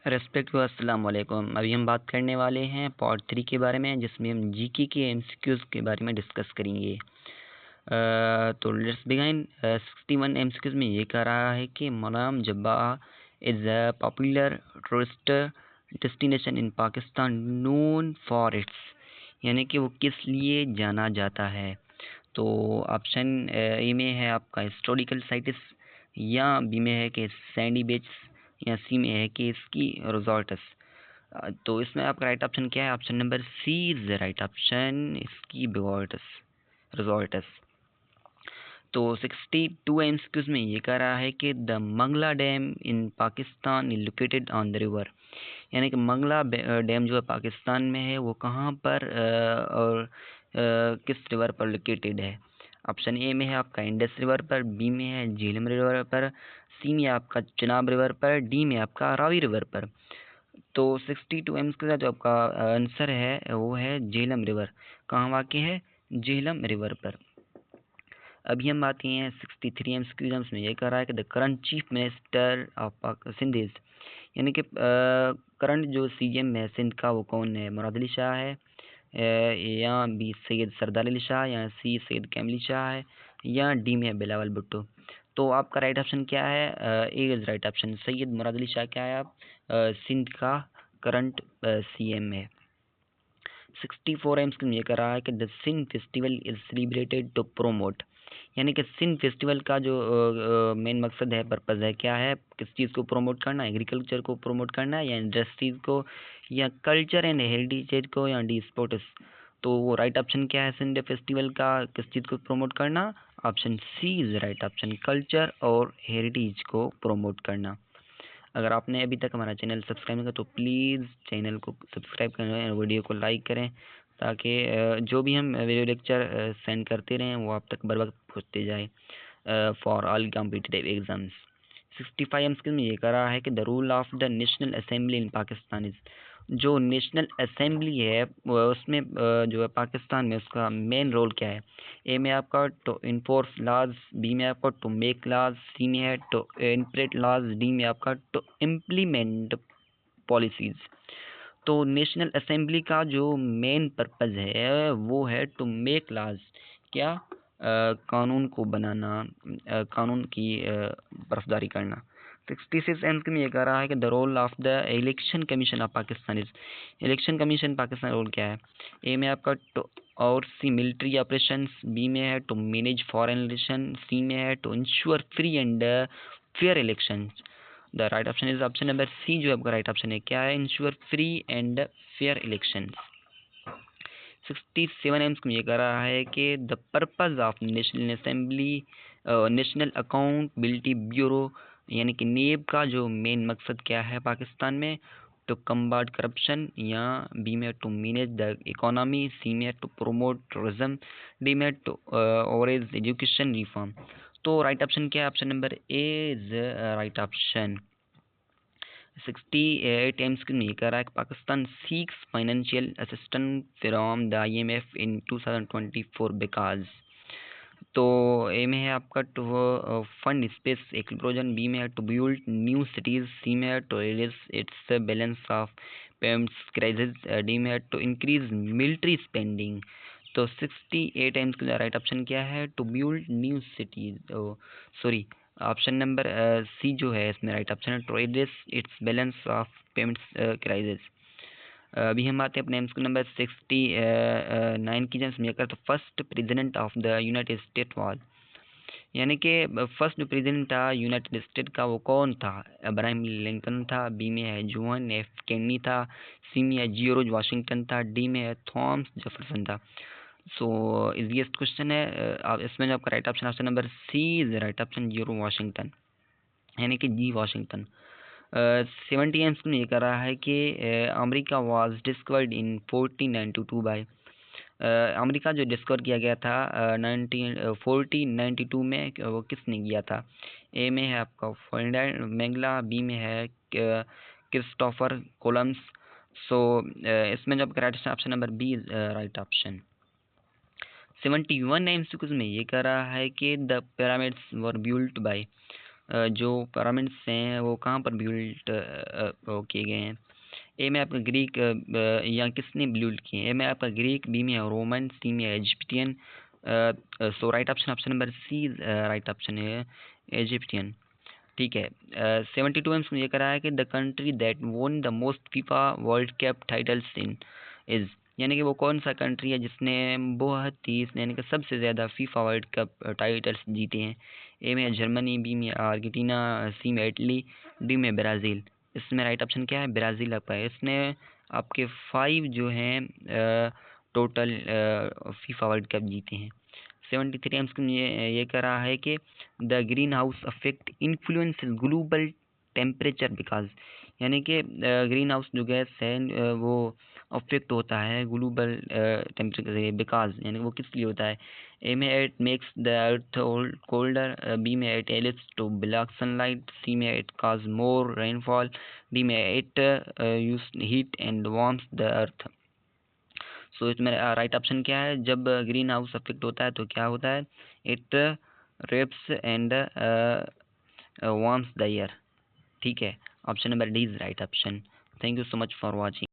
Respect अस्सलाम वालेकुम। अभी हम बात करने वाले हैं पार्ट 3 के बारे में, जिसमें हम जीके के एमसीक्यूज़ के बारे में डिस्कस करेंगे। तो लेट्स बिगिन। 61 एमसीक्यूज़ में ये कह रहा है कि मनाम Jabba is a popular tourist destination in Pakistan known for its, यानी कि वो किस लिए जाना जाता है। तो ऑप्शन ए में है आपका हिस्टोरिकल साइट्स, या बी में है कि सैंडी बीच, या सी में है कि इसकी रिजॉर्ट्स। तो इसमें आपका राइट ऑप्शन क्या है? Option number C is the right option, इसकी रिजॉर्ट्स। तो 62 एमसीक्यूज में ये कह रहा है कि the Mangla dam in Pakistan is located on the river, यानी कि मंगला डैम जो है पाकिस्तान में है, वो कहाँ पर और किस रिवर पर लोकेटेड है। ऑप्शन ए में है आपका इंडस रिवर पर, बी में है झेलम रिवर पर, सी में आपका चिनाब रिवर पर, डी में आपका रावी रिवर पर। तो 62 एम्स का जो आपका आंसर है वो है झेलम रिवर। कहाँ वाक़ है? झेलम रिवर पर। अभी हम बात हैं 63 एम्स में ये कह रहा है कि the current chief minister of Sindh is, यानी कि करंट जो सीएम है सिंध का वो कौन है? मुराद अली शाह है, या बी सैयद सरदार अली शाह, या सी सैयद कैमली शाह है, या डी में है बिलावल भुट्टो। तो आपका राइट ऑप्शन क्या है? ए is right option, Syed Murad Ali Shah क्या है आप सिंध का करंट सीएम है। 64 एम्स में ये कर रहा है कि the Sindh festival is celebrated to promote, यानी कि सिंध फेस्टिवल का जो मेन मकसद है, पर्पज़ है, क्या है? किस चीज़ को प्रमोट करना? एग्रीकल्चर को प्रमोट करना है, या इंडस्ट्रीज़ को, या कल्चर एंड हेरिटेज को, या डी स्पोर्ट्स। तो वो राइट ऑप्शन क्या है? सिंध फेस्टिवल का किस चीज़ को प्रमोट करना? Option C is right option, culture और हेरिटेज को प्रमोट करना। अगर आपने अभी तक हमारा चैनल सब्सक्राइब नहीं किया तो प्लीज़ चैनल को सब्सक्राइब करें और वीडियो को लाइक करें, ताकि जो भी हम वीडियो लेक्चर सेंड करते रहें वो आप तक बर वक्त पहुँचते जाए for all competitive exams. 65 MCQ में ये कह रहा है कि the rule of the national assembly in Pakistan is, जो नेशनल असेंबली है उसमें जो है पाकिस्तान में, उसका मेन रोल क्या है? ए में आपका टू इन्फोर्स लॉज, बी में आपका टू मेक लॉज, सी में है टू इंटरप्रेट लॉज, डी में आपका टू इम्प्लीमेंट पॉलिसीज़। तो नेशनल असेंबली का जो मेन पर्पज़ है वो है टू मेक लॉज, क्या? कानून को बनाना, कानून की बर्फदारी करना। 66 एम्स में ये कह रहा है कि the role of the election commission of Pakistan is, election commission Pakistan role क्या है? ए में आपका टू और सी मिलिट्री ऑपरेशंस, बी में है to manage foreign relation, C में है to ensure free and fair elections. The right option is option number C, जो आपका राइट ऑप्शन है, क्या है? Ensure free and fair elections. 67 एम्स में ये कह रहा है कि the purpose of national assembly national accountability bureau, यानी कि नेब का जो मेन मकसद क्या है पाकिस्तान में? टू कम्बाट करप्शन, या बी में to manage the economy, C में टू प्रोमोट टूरिज्म, डी में टू ऑरेज एजुकेशन रिफॉर्म। तो राइट ऑप्शन क्या है? Option number A is right option. 68 times की नहीं कर रहा है कि Pakistan seeks financial assistance from the IMF in 2024 because. तो ए में है आपका to fund space explosion, B में है टू बिल्ड न्यू सिटीज़, सी में है to release its balance of payments crisis, D में है टू इंक्रीज मिलिट्री स्पेंडिंग। तो 68 टाइम्स के लिए राइट ऑप्शन क्या है? To build new cities, sorry, option number C जो है इसमें राइट ऑप्शन है, to reduce its balance of payments crisis. अभी हम आते हैं अपने एमसीक्यू नंबर 69 की, जहाँ में तो first president of the United state was, यानी कि फर्स्ट जो प्रेसिडेंट था यूनाइटेड स्टेट का वो कौन था? अब्राहम लिंकन था, बी में है जॉन एफ केनेडी था, सी में है जॉर्ज वाशिंगटन था, डी में है थॉमस जेफरसन था। सो इजीएस्ट क्वेश्चन है इसमें जो आपका right option, option number C is right option, George Washington, यानी कि जी वाशिंगटन। 70 एम्स में ये कर रहा है कि America was discovered in 1492 by, America जो डिस्कवर किया गया था 1492 में, वो किसने किया था? ए में है आपका फर्डिनांड मैगेलन, बी में है क्रिस्टोफर कोलम्स। सो इसमें जो आपका right option number B is right option. 71 MCQs में ये कह रहा है कि the pyramids were built by, जो पिरामिड्स हैं वो कहाँ पर बिल्ट किए गए हैं? ए में आपका ग्रीक या किसने बिल्ड किए हैं? ए में आपका ग्रीक, बी में रोमन, सी में Egyptian. So right option number C right option है इजिप्टियन। ठीक है। 72 में ये करा है कि the country that won the most FIFA World Cup titles in is, यानी कि वो कौन सा कंट्री है जिसने बहुत ही यानी कि सबसे ज़्यादा फीफा वर्ल्ड कप टाइटल्स जीते हैं? ए में जर्मनी, बी में अर्जेंटीना, सी में इटली, डी में ब्राज़ील। इसमें राइट ऑप्शन क्या है? ब्राज़ील आपका है। इसने आपके 5 जो हैं टोटल फीफा वर्ल्ड कप जीते हैं। 73 एम्स ये कह रहा है कि the green house affect influence global temperature because, यानी कि ग्रीन हाउस जो गैस है वो अफेक्ट होता है ग्लोबल टेम्परेचर से बिकॉज, यानी कि वो किस लिए होता है? ए में it makes the earth colder, B में it helps to block sunlight, C में it cause more rainfall, D में it use heat and warms the earth. So इसमें राइट ऑप्शन क्या है? जब ग्रीन हाउस अफेक्ट होता है तो क्या होता है? It wraps and warms the air. ठीक है, option number D is right option. Thank you so much for watching.